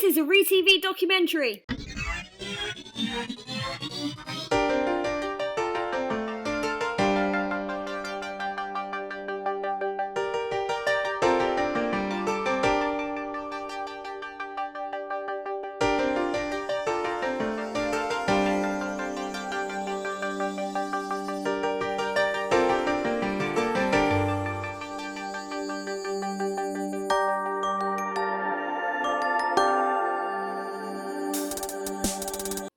is a ReTV documentary.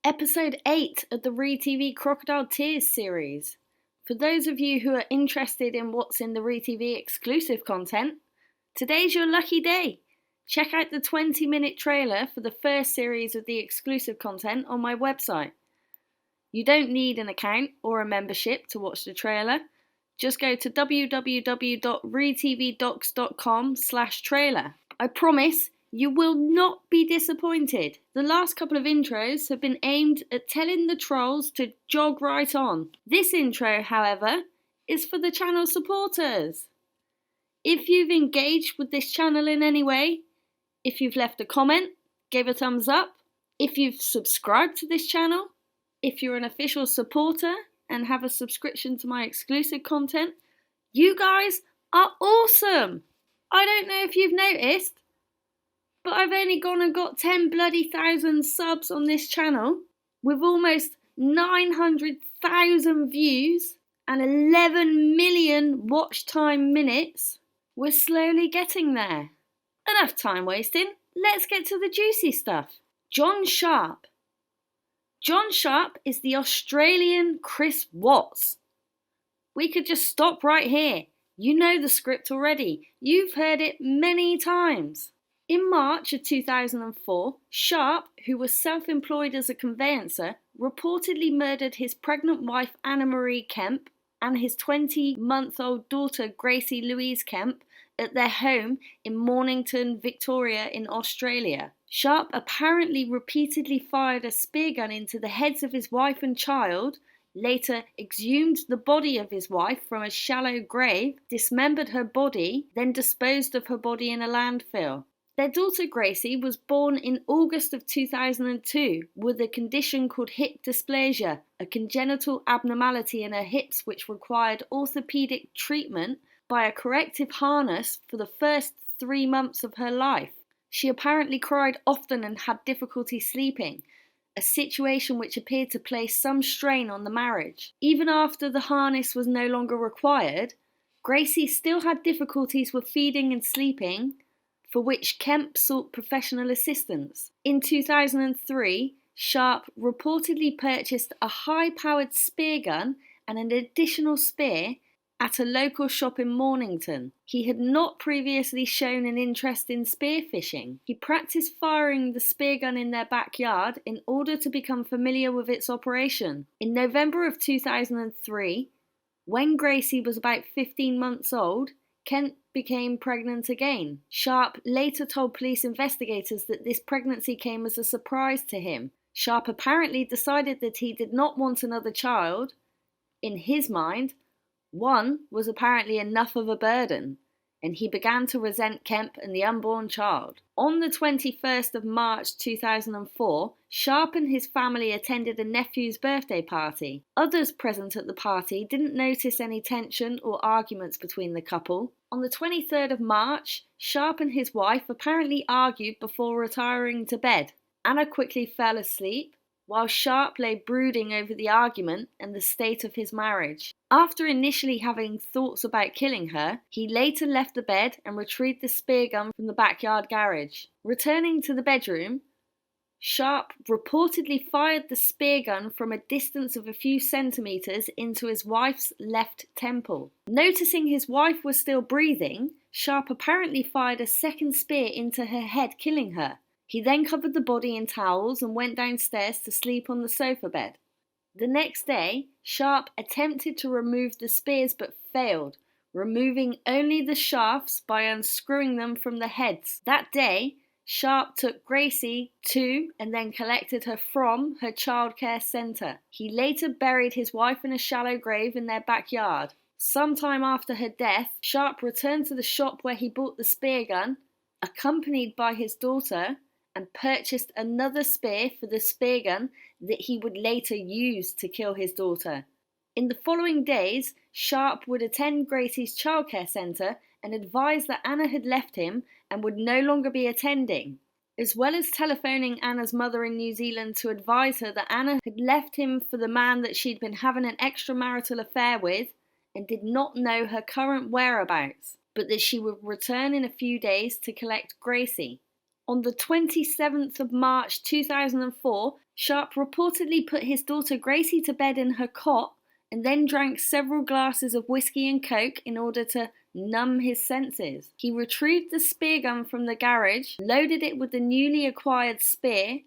Episode 8 of the ReTV Crocodile Tears series. For those of you who are interested in what's in the ReTV exclusive content, today's your lucky day. Check out the 20-minute trailer for the first series of the exclusive content on my website. You don't need an account or a membership to watch the trailer. Just go to www.retvdocs.com/trailer. I promise you will not be disappointed. The last couple of intros have been aimed at telling the trolls to jog right on. This intro, however, is for the channel supporters. If you've engaged with this channel in any way, if you've left a comment, gave a thumbs up, if you've subscribed to this channel, if you're an official supporter and have a subscription to my exclusive content, you guys are awesome. I don't know if you've noticed, but I've only gone and got 10 bloody thousand subs on this channel with almost 900,000 views and 11 million watch time minutes. We're slowly getting there. Enough time wasting. Let's get to the juicy stuff. John Sharp. John Sharp is the Australian Chris Watts. We could just stop right here. You know the script already. You've heard it many times. In March of 2004, Sharp, who was self-employed as a conveyancer, reportedly murdered his pregnant wife Anna-Marie Kemp and his 20-month-old daughter Gracie Louise Kemp at their home in Mornington, Victoria in Australia. Sharp apparently repeatedly fired a spear gun into the heads of his wife and child, later exhumed the body of his wife from a shallow grave, dismembered her body, then disposed of her body in a landfill. Their daughter Gracie was born in August of 2002 with a condition called hip dysplasia, a congenital abnormality in her hips which required orthopedic treatment by a corrective harness for the first 3 months of her life. She apparently cried often and had difficulty sleeping, a situation which appeared to place some strain on the marriage. Even after the harness was no longer required, Gracie still had difficulties with feeding and sleeping, for which Kemp sought professional assistance. In 2003, Sharp reportedly purchased a high-powered spear gun and an additional spear at a local shop in Mornington. He had not previously shown an interest in spearfishing. He practiced firing the spear gun in their backyard in order to become familiar with its operation. In November of 2003, when Gracie was about 15 months old, Kemp became pregnant again. Sharp later told police investigators that this pregnancy came as a surprise to him. Sharp apparently decided that he did not want another child. In his mind, one was apparently enough of a burden, and he began to resent Kemp and the unborn child. On the 21st of March 2004, Sharp and his family attended a nephew's birthday party. Others present at the party didn't notice any tension or arguments between the couple. On the 23rd of March, Sharp and his wife apparently argued before retiring to bed. Anna quickly fell asleep, while Sharp lay brooding over the argument and the state of his marriage. After initially having thoughts about killing her, he later left the bed and retrieved the spear gun from the backyard garage. Returning to the bedroom, Sharp reportedly fired the spear gun from a distance of a few centimetres into his wife's left temple. Noticing his wife was still breathing, Sharp apparently fired a second spear into her head, killing her. He then covered the body in towels and went downstairs to sleep on the sofa bed. The next day, Sharp attempted to remove the spears but failed, removing only the shafts by unscrewing them from the heads. That day, Sharp took Gracie to and then collected her from her childcare centre. He later buried his wife in a shallow grave in their backyard. Sometime after her death, Sharp returned to the shop where he bought the spear gun, accompanied by his daughter, and purchased another spear for the spear gun that he would later use to kill his daughter. In the following days, Sharp would attend Gracie's childcare centre and advise that Anna had left him and would no longer be attending, as well as telephoning Anna's mother in New Zealand to advise her that Anna had left him for the man that she'd been having an extramarital affair with and did not know her current whereabouts, but that she would return in a few days to collect Gracie. On the 27th of March 2004, Sharp reportedly put his daughter Gracie to bed in her cot and then drank several glasses of whiskey and coke in order to numb his senses. He retrieved the spear gun from the garage, loaded it with the newly acquired spear,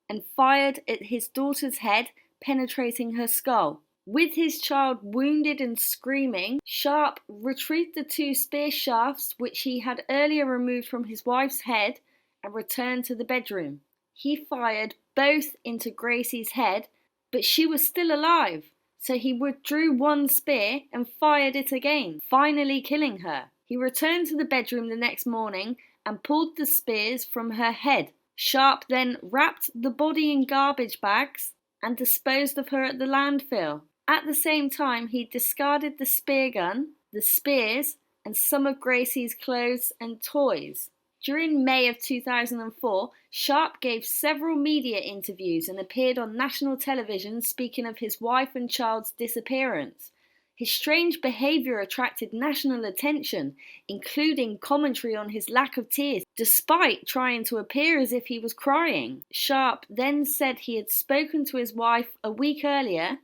and fired at his daughter's head, penetrating her skull. With his child wounded and screaming, Sharp retrieved the two spear shafts which he had earlier removed from his wife's head and returned to the bedroom. He fired both into Gracie's head, but she was still alive, so he withdrew one spear and fired it again, finally killing her. He returned to the bedroom the next morning and pulled the spears from her head. Sharp then wrapped the body in garbage bags and disposed of her at the landfill. At the same time, he discarded the spear gun, the spears, and some of Gracie's clothes and toys. During May of 2004, Sharp gave several media interviews and appeared on national television speaking of his wife and child's disappearance. His strange behaviour attracted national attention, including commentary on his lack of tears, despite trying to appear as if he was crying. Sharp then said he had spoken to his wife a week earlier,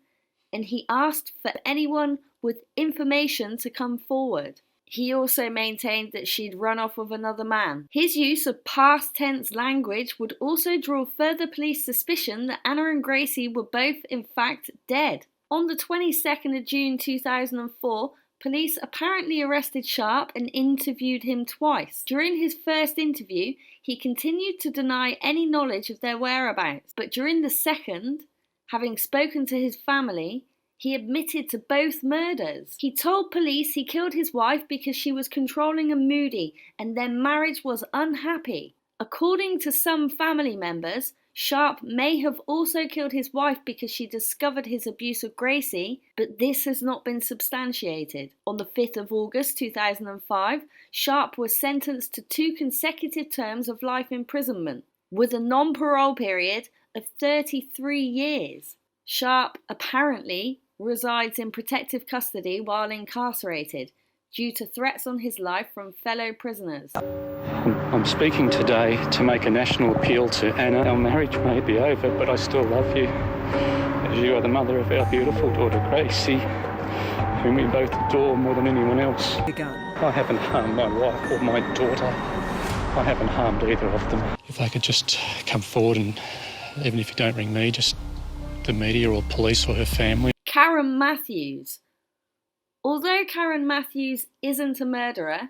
and he asked for anyone with information to come forward. He also maintained that she'd run off with another man. His use of past tense language would also draw further police suspicion that Anna and Gracie were both in fact dead. On the 22nd of June 2004, police apparently arrested Sharp and interviewed him twice. During his first interview, he continued to deny any knowledge of their whereabouts, but during the second, having spoken to his family, he admitted to both murders. He told police he killed his wife because she was controlling and moody, and their marriage was unhappy. According to some family members, Sharp may have also killed his wife because she discovered his abuse of Gracie, but this has not been substantiated. On the 5th of August 2005, Sharp was sentenced to 2 consecutive terms of life imprisonment, with a non-parole period of 33 years. Sharp apparently resides in protective custody while incarcerated due to threats on his life from fellow prisoners. I'm speaking today to make a national appeal to Anna. Our marriage may be over, but I still love you, as you are the mother of our beautiful daughter Gracie, whom we both adore more than anyone else. I haven't harmed my wife or my daughter. I haven't harmed either of them. If they could just come forward, and even if you don't ring me, just the media or police or her family. Karen Matthews. Although Karen Matthews isn't a murderer,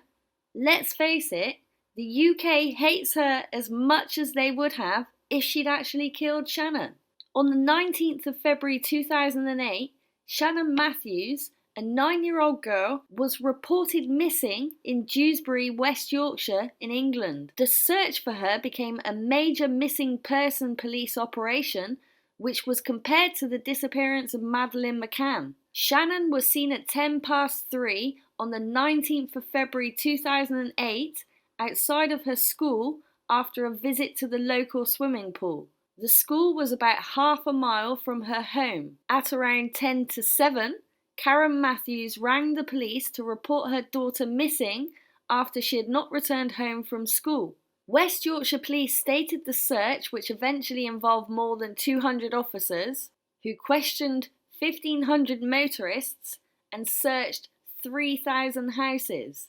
let's face it, the UK hates her as much as they would have if she'd actually killed Shannon. On the 19th of February 2008, Shannon Matthews, a 9-year-old girl, was reported missing in Dewsbury, West Yorkshire in England. The search for her became a major missing person police operation, which was compared to the disappearance of Madeleine McCann. Shannon was seen at 3:10 on the 19th of February 2008 outside of her school after a visit to the local swimming pool. The school was about half a mile from her home. At around 7:10, Karen Matthews rang the police to report her daughter missing after she had not returned home from school. West Yorkshire Police stated the search, which eventually involved more than 200 officers, who questioned 1,500 motorists and searched 3,000 houses.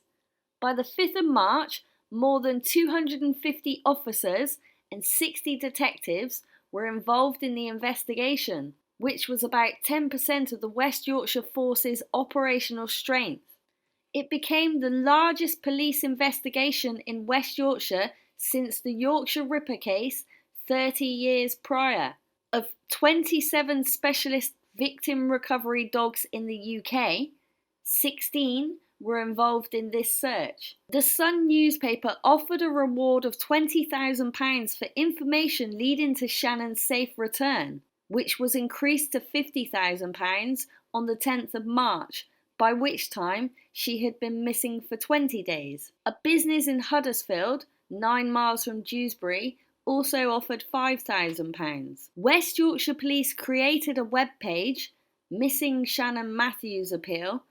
By the 5th of March, more than 250 officers and 60 detectives were involved in the investigation, which was about 10% of the West Yorkshire Force's operational strength. It became the largest police investigation in West Yorkshire since the Yorkshire Ripper case 30 years prior. Of 27 specialist victim recovery dogs in the UK, 16 were involved in this search. The Sun newspaper offered a reward of £20,000 for information leading to Shannon's safe return, which was increased to £50,000 on the 10th of March, by which time she had been missing for 20 days. A business in Huddersfield, 9 miles from Dewsbury, also offered £5,000. West Yorkshire Police created a web page, Missing Shannon Matthews Appeal,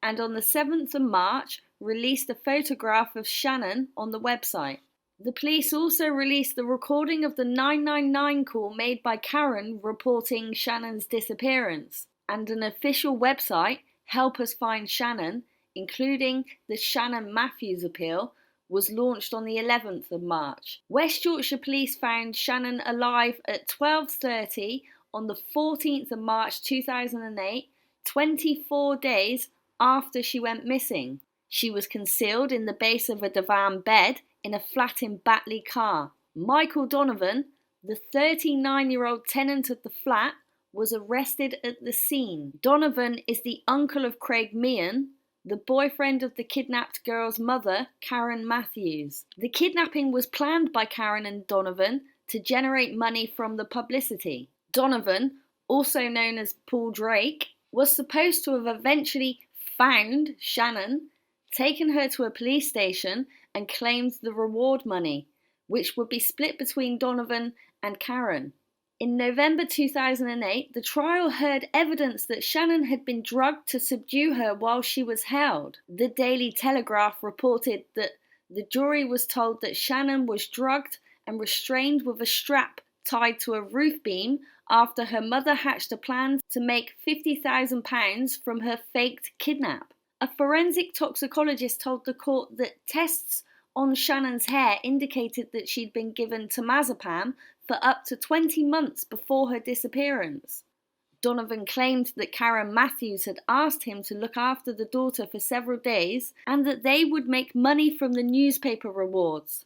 and on the 7th of March released a photograph of Shannon on the website. The police also released the recording of the 999 call made by Karen reporting Shannon's disappearance, and an official website, Help Us Find Shannon, including the Shannon Matthews Appeal, was launched on the 11th of March. West Yorkshire Police found Shannon alive at 12:30 on the 14th of March 2008, 24 days after she went missing. She was concealed in the base of a divan bed in a flat in Batley Car. Michael Donovan, the 39-year-old tenant of the flat, was arrested at the scene. Donovan is the uncle of Craig Meehan, the boyfriend of the kidnapped girl's mother, Karen Matthews. The kidnapping was planned by Karen and Donovan to generate money from the publicity. Donovan, also known as Paul Drake, was supposed to have eventually found Shannon, taken her to a police station and claimed the reward money, which would be split between Donovan and Karen. In November 2008, the trial heard evidence that Shannon had been drugged to subdue her while she was held. The Daily Telegraph reported that the jury was told that Shannon was drugged and restrained with a strap tied to a roof beam after her mother hatched a plan to make £50,000 from her faked kidnap. A forensic toxicologist told the court that tests on Shannon's hair indicated that she'd been given temazepam for up to 20 months before her disappearance. Donovan claimed that Karen Matthews had asked him to look after the daughter for several days and that they would make money from the newspaper rewards.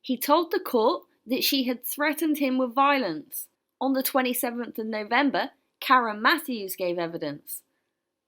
He told the court that she had threatened him with violence. On the 27th of November, Karen Matthews gave evidence.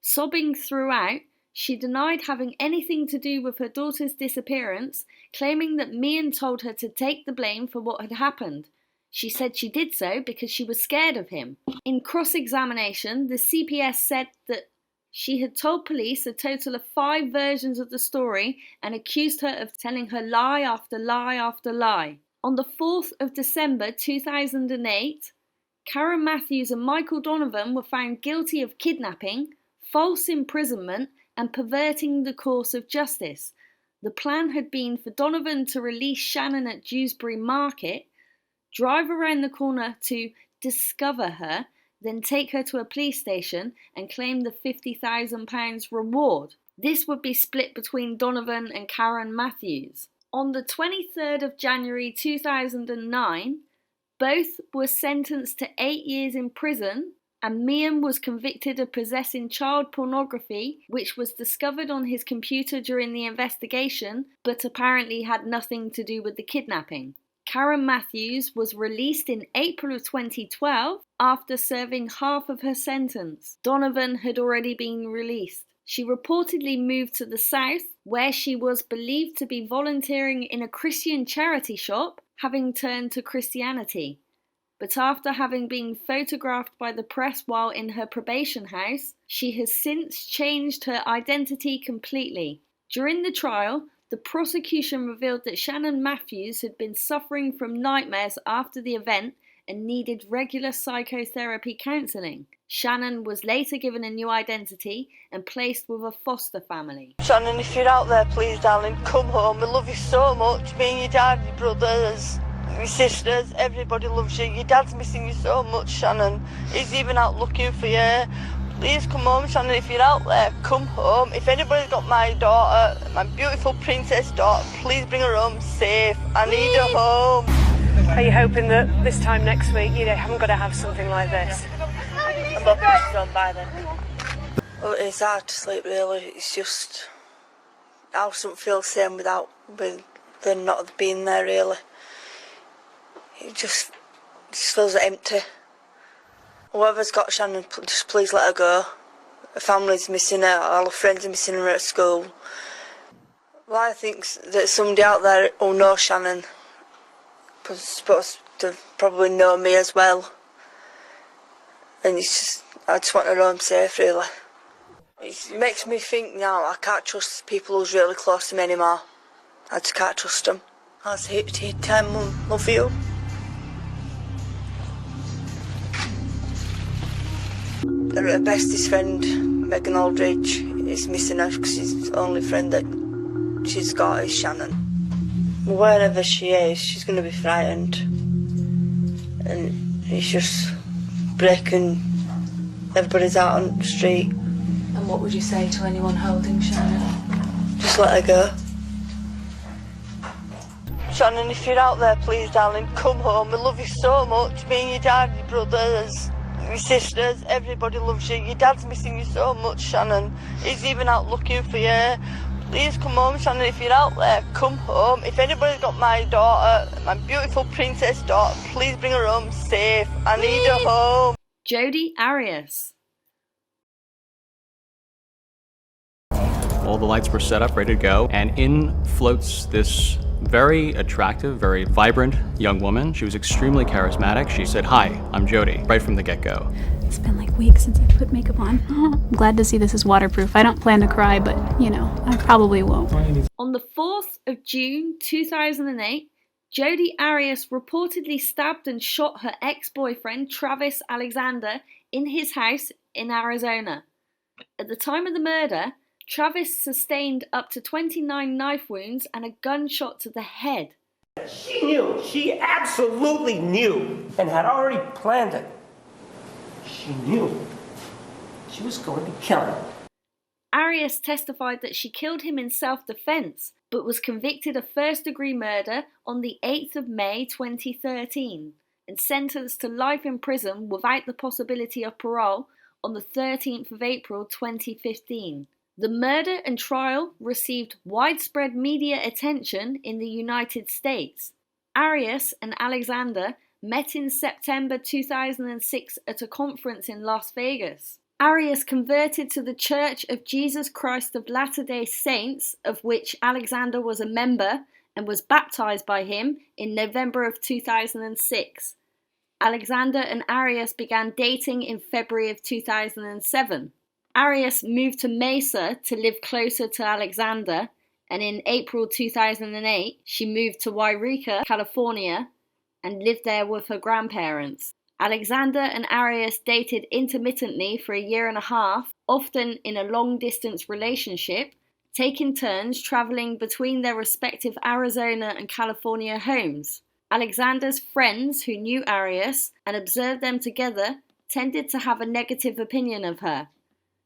Sobbing throughout, she denied having anything to do with her daughter's disappearance, claiming that Meehan told her to take the blame for what had happened. She said she did so because she was scared of him. In cross-examination, the CPS said that she had told police a total of 5 versions of the story and accused her of telling her lie after lie after lie. On the 4th of December 2008, Karen Matthews and Michael Donovan were found guilty of kidnapping, false imprisonment, and perverting the course of justice. The plan had been for Donovan to release Shannon at Dewsbury Market, drive around the corner to discover her, then take her to a police station and claim the £50,000 reward. This would be split between Donovan and Karen Matthews. On the 23rd of January 2009, both were sentenced to 8 years in prison, and Meehan was convicted of possessing child pornography, which was discovered on his computer during the investigation, but apparently had nothing to do with the kidnapping. Karen Matthews was released in April of 2012 after serving half of her sentence. Donovan had already been released. She reportedly moved to the south, where she was believed to be volunteering in a Christian charity shop, having turned to Christianity. But after having been photographed by the press while in her probation house, she has since changed her identity completely. During the trial, the prosecution revealed that Shannon Matthews had been suffering from nightmares after the event and needed regular psychotherapy counselling. Shannon was later given a new identity and placed with a foster family. Shannon, if you're out there, please, darling, come home. We love you so much. Me and your dad, your brothers, your sisters, everybody loves you. Your dad's missing you so much, Shannon. He's even out looking for you. Please come home, Shannon. If you're out there, come home. If anybody's got my daughter, my beautiful princess daughter, please bring her home safe. I need her home. Are you hoping that this time next week you haven't got to have something like this? I'm hoping she's gone by then. Well, it's hard to sleep, really. It's just, I don't feel the same without them not being there, really. It just feels empty. Whoever's got Shannon, just please let her go. Her family's missing her, all her friends are missing her at school. Well, I think that somebody out there who knows Shannon was supposed to probably know me as well. And I just want her home safe, really. It makes me think now I can't trust people who's really close to me anymore. I just can't trust them. That's it, time, Mum. Love you. Her bestest friend, Megan Aldridge, is missing her because she's the only friend that she's got is Shannon. Wherever she is, she's going to be frightened. And it's just breaking. Everybody's out on the street. And what would you say to anyone holding Shannon? Just let her go. Shannon, if you're out there, please, darling, come home. We love you so much. Me and your dad, your brothers, your sisters, everybody loves you. Your dad's missing you so much, Shannon. He's even out looking for you. Please come home, Shannon. If you're out there, come home. If anybody's got my daughter, my beautiful princess daughter, please bring her home safe. I need her home. Jodi Arias. All the lights were set up, ready to go, and in floats this very attractive, very vibrant young woman. She was extremely charismatic. She said, "Hi, I'm Jodi," right from the get-go. It's been like weeks since I put makeup on. I'm glad to see this is waterproof. I don't plan to cry, but, I probably won't. On the 4th of June 2008, Jodi Arias reportedly stabbed and shot her ex-boyfriend Travis Alexander in his house in Arizona. At the time of the murder, Travis sustained up to 29 knife wounds and a gunshot to the head. She knew. She absolutely knew and had already planned it. She knew she was going to kill him. Arias testified that she killed him in self-defense, but was convicted of first-degree murder on the 8th of May 2013 and sentenced to life in prison without the possibility of parole on the 13th of April 2015. The murder and trial received widespread media attention in the United States. Arias and Alexander met in September 2006 at a conference in Las Vegas. Arias converted to the Church of Jesus Christ of Latter-day Saints, of which Alexander was a member, and was baptized by him in November of 2006. Alexander and Arias began dating in February of 2007. Arias moved to Mesa to live closer to Alexander, and in April 2008 she moved to Yreka, California, and lived there with her grandparents. Alexander and Arias dated intermittently for a year and a half, often in a long-distance relationship, taking turns traveling between their respective Arizona and California homes. Alexander's friends who knew Arias and observed them together tended to have a negative opinion of her,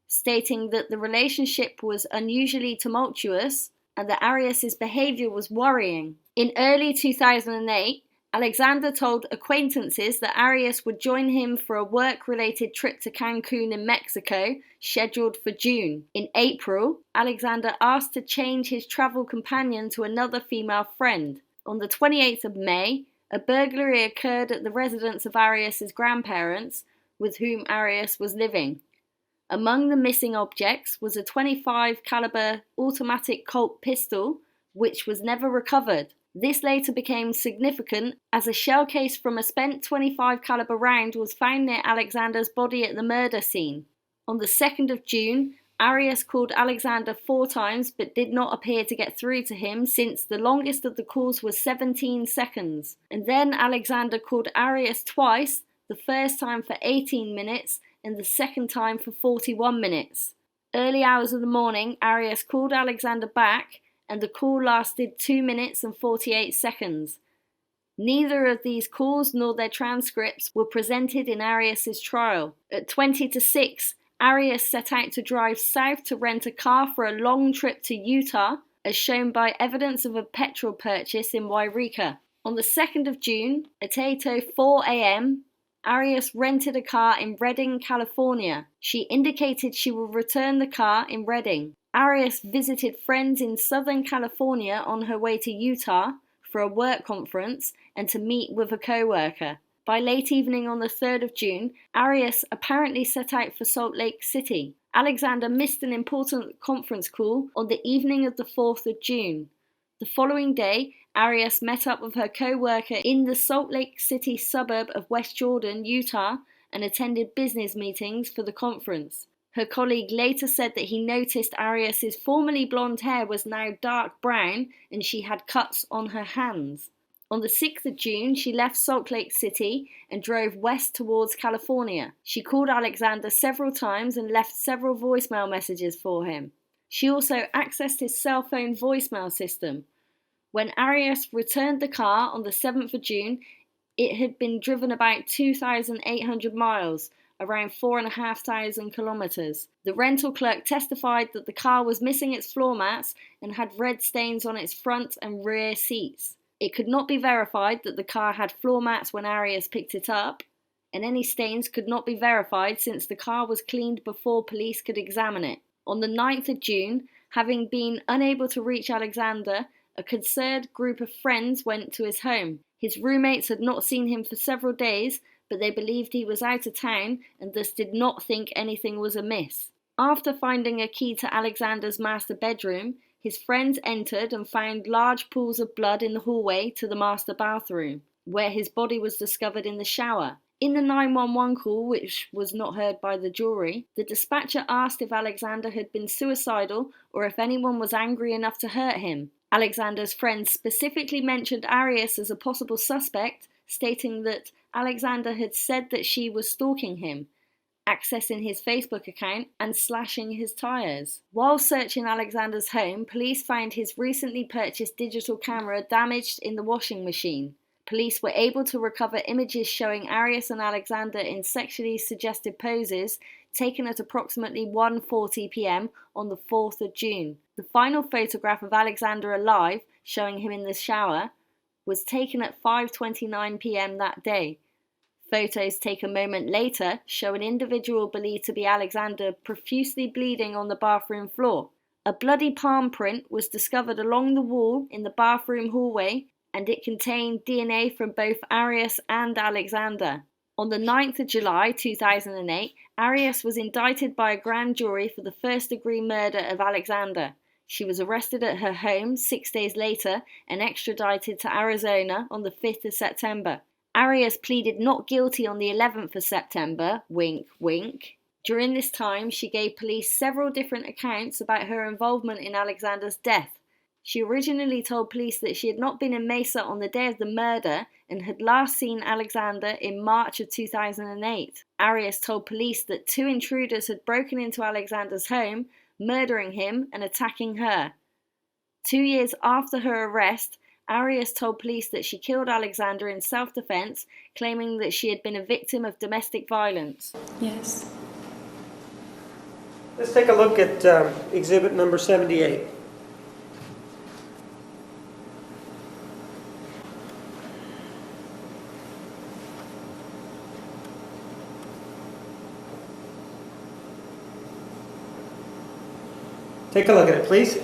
stating that the relationship was unusually tumultuous and that Arias' behavior was worrying. In early 2008, Alexander told acquaintances that Arias would join him for a work-related trip to Cancun in Mexico, scheduled for June. In April, Alexander asked to change his travel companion to another female friend. On the 28th of May, a burglary occurred at the residence of Arias' grandparents, with whom Arias was living. Among the missing objects was a .25 caliber automatic Colt pistol, which was never recovered. This later became significant as a shell case from a spent .25 caliber round was found near Alexander's body at the murder scene. On the 2nd of June, Arias called Alexander 4 times but did not appear to get through to him, since the longest of the calls was 17 seconds. And then Alexander called Arias twice, the first time for 18 minutes and the second time for 41 minutes. Early hours of the morning, Arias called Alexander back, and the call lasted 2 minutes and 48 seconds. Neither of these calls nor their transcripts were presented in Arias' trial. At 20 to 6, Arias set out to drive south to rent a car for a long trip to Utah, as shown by evidence of a petrol purchase in Yreka. On the 2nd of June, at 8:04 a.m., Arias rented a car in Redding, California. She indicated she will return the car in Redding. Arias visited friends in Southern California on her way to Utah for a work conference and to meet with a co-worker. By late evening on the 3rd of June, Arias apparently set out for Salt Lake City. Alexander missed an important conference call on the evening of the 4th of June. The following day, Arias met up with her co-worker in the Salt Lake City suburb of West Jordan, Utah, and attended business meetings for the conference. Her colleague later said that he noticed Arias's formerly blonde hair was now dark brown and she had cuts on her hands. On the 6th of June, she left Salt Lake City and drove west towards California. She called Alexander several times and left several voicemail messages for him. She also accessed his cell phone voicemail system. When Arias returned the car on the 7th of June, it had been driven about 2,800 miles, around 4,500 kilometers. The rental clerk testified that the car was missing its floor mats and had red stains on its front and rear seats. It could not be verified that the car had floor mats when Arias picked it up, and any stains could not be verified since the car was cleaned before police could examine it. On the 9th of June, having been unable to reach Alexander, a concerned group of friends went to his home. His roommates had not seen him for several days, but they believed he was out of town and thus did not think anything was amiss. After finding a key to Alexander's master bedroom, his friends entered and found large pools of blood in the hallway to the master bathroom, where his body was discovered in the shower. In the 911 call, which was not heard by the jury, the dispatcher asked if Alexander had been suicidal or if anyone was angry enough to hurt him. Alexander's friends specifically mentioned Arias as a possible suspect, stating that Alexander had said that she was stalking him, accessing his Facebook account and slashing his tires. While searching Alexander's home, police found his recently purchased digital camera damaged in the washing machine. Police were able to recover images showing Arias and Alexander in sexually suggestive poses taken at approximately 1:40 p.m. on the 4th of June. The final photograph of Alexander alive, showing him in the shower, was taken at 5:29 p.m. that day. Photos taken a moment later show an individual believed to be Alexander profusely bleeding on the bathroom floor. A bloody palm print was discovered along the wall in the bathroom hallway, and it contained DNA from both Arias and Alexander. On the 9th of July 2008, Arias was indicted by a grand jury for the first-degree murder of Alexander. She was arrested at her home 6 days later and extradited to Arizona on the 5th of September. Arias pleaded not guilty on the 11th of September, wink, wink. During this time, she gave police several different accounts about her involvement in Alexander's death. She originally told police that she had not been in Mesa on the day of the murder and had last seen Alexander in March of 2008. Arias told police that 2 intruders had broken into Alexander's home, murdering him and attacking her. 2 years after her arrest, Arias told police that she killed Alexander in self-defense, claiming that she had been a victim of domestic violence. Yes. Let's take a look at exhibit number 78. Take a look at it, please.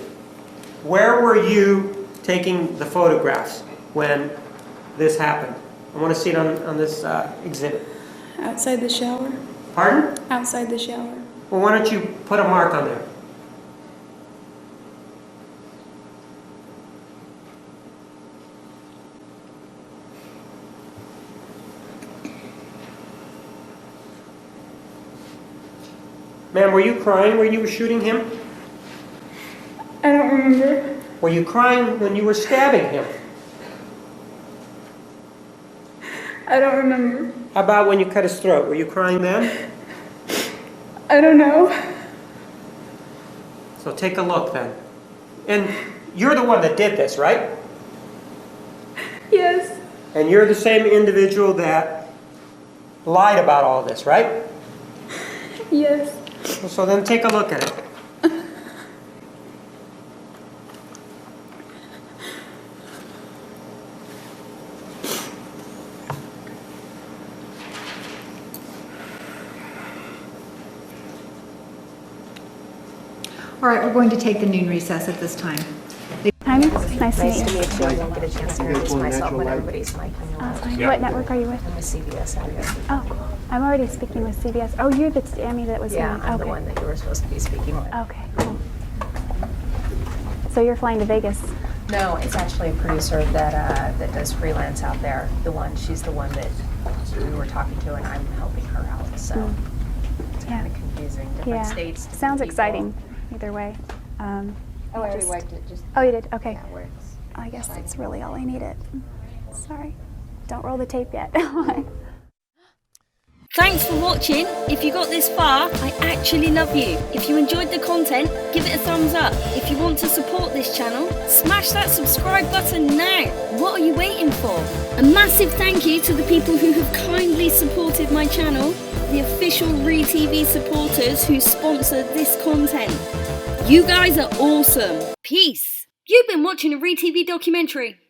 Where were you taking the photographs when this happened? I want to see it on this exhibit. Outside the shower? Pardon? Outside the shower. Well, why don't you put a mark on there? Ma'am, were you crying when you were shooting him? I don't remember. Were you crying when you were stabbing him? I don't remember. How about when you cut his throat? Were you crying then? I don't know. So take a look then. And you're the one that did this, right? Yes. And you're the same individual that lied about all this, right? Yes. So then take a look at it. All right, we're going to take the noon recess at this time. Hi, nice to meet you. I won't get a chance to introduce myself when everybody's mic. What network are you with? I'm with CBS. Oh, cool. I'm already speaking with CBS. Oh, you're the Tammy that was Yeah, here. I'm Okay. the one that you were supposed to be speaking with. Okay, cool. So you're flying to Vegas? No, it's actually a producer that does freelance out there. She's the one that we were talking to, and I'm helping her out. So it's kind of confusing. Different states. Different Sounds people. exciting. Either way. I already wiped it. Oh, you did? Okay. Yeah, where it's I guess that's really all I needed. Sorry. Don't roll the tape yet. Thanks for watching. If you got this far, I actually love you. If you enjoyed the content, give it a thumbs up. If you want to support this channel, smash that subscribe button now. What are you waiting for? A massive thank you to the people who have kindly supported my channel, the official ReTV supporters who sponsor this content. You guys are awesome. Peace. You've been watching a ReTV documentary.